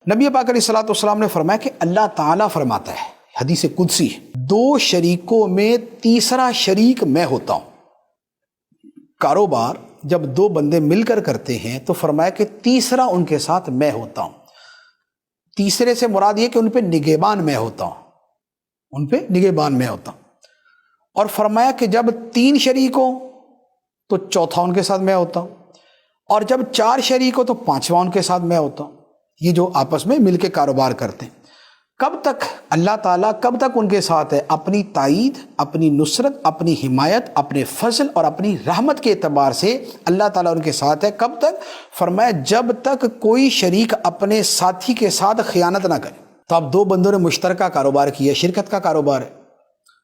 نبی پاک علیہ الصلوۃ والسلام نے فرمایا کہ اللہ تعالیٰ فرماتا ہے، حدیث قدسی، دو شریکوں میں تیسرا شریک میں ہوتا ہوں۔ کاروبار جب دو بندے مل کر کرتے ہیں تو فرمایا کہ تیسرا ان کے ساتھ میں ہوتا ہوں۔ تیسرے سے مراد یہ کہ ان پہ نگہبان میں ہوتا ہوں، ان پہ نگہبان میں ہوتا ہوں۔ اور فرمایا کہ جب 3 شریک ہو تو چوتھا ان کے ساتھ میں ہوتا ہوں، اور جب 4 شریک ہو تو 5واں ان کے ساتھ میں ہوتا ہوں۔ یہ جو آپس میں مل کے کاروبار کرتے ہیں، کب تک اللہ تعالیٰ کب تک ان کے ساتھ ہے؟ اپنی تائید، اپنی نصرت، اپنی حمایت، اپنے فضل اور اپنی رحمت کے اعتبار سے اللہ تعالیٰ ان کے ساتھ ہے۔ کب تک؟ فرمایا جب تک کوئی شریک اپنے ساتھی کے ساتھ خیانت نہ کرے۔ تو اب 2 بندوں نے مشترکہ کاروبار کیا، شرکت کا کاروبار ہے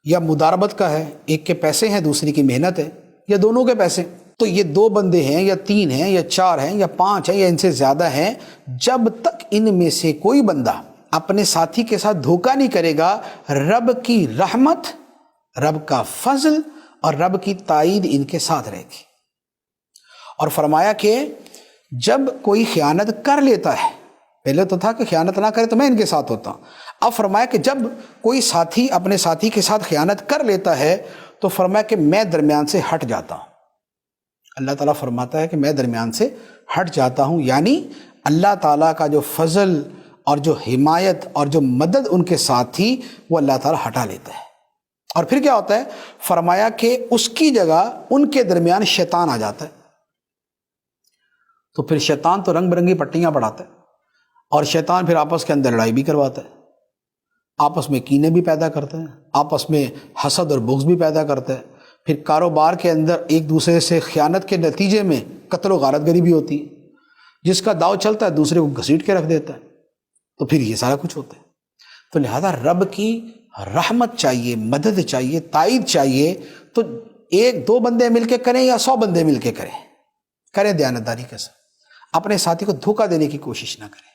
یا مداربت کا ہے، ایک کے پیسے ہیں دوسری کی محنت ہے، یا دونوں کے پیسے، تو یہ 2 بندے ہیں یا 3 ہیں یا 4 ہیں یا 5 ہیں یا ان سے زیادہ ہیں، جب تک ان میں سے کوئی بندہ اپنے ساتھی کے ساتھ دھوکہ نہیں کرے گا، رب کی رحمت، رب کا فضل اور رب کی تائید ان کے ساتھ رہے گی۔ اور فرمایا کہ جب کوئی خیانت کر لیتا ہے، پہلے تو تھا کہ خیانت نہ کرے تو میں ان کے ساتھ ہوتا ہوں، اب فرمایا کہ جب کوئی ساتھی اپنے ساتھی کے ساتھ خیانت کر لیتا ہے تو فرمایا کہ میں درمیان سے ہٹ جاتا ہوں۔ اللہ تعالیٰ فرماتا ہے کہ میں درمیان سے ہٹ جاتا ہوں، یعنی اللہ تعالیٰ کا جو فضل اور جو حمایت اور جو مدد ان کے ساتھ تھی وہ اللہ تعالیٰ ہٹا لیتا ہے۔ اور پھر کیا ہوتا ہے؟ فرمایا کہ اس کی جگہ ان کے درمیان شیطان آ جاتا ہے، تو پھر شیطان تو رنگ برنگی پٹیاں پڑھاتا ہے، اور شیطان پھر آپس کے اندر لڑائی بھی کرواتا ہے، آپس میں کینے بھی پیدا کرتا ہے، آپس میں حسد اور بغض بھی پیدا کرتا ہے، پھر کاروبار کے اندر ایک دوسرے سے خیانت کے نتیجے میں قتل و غارت گری بھی ہوتی ہے، جس کا داؤ چلتا ہے دوسرے کو گھسیٹ کے رکھ دیتا ہے، تو پھر یہ سارا کچھ ہوتا ہے۔ تو لہذا رب کی رحمت چاہیے، مدد چاہیے، تائید چاہیے، تو 1-2 بندے مل کے کریں یا 100 بندے مل کے کریں دیانتداری کے ساتھ، اپنے ساتھی کو دھوکہ دینے کی کوشش نہ کریں۔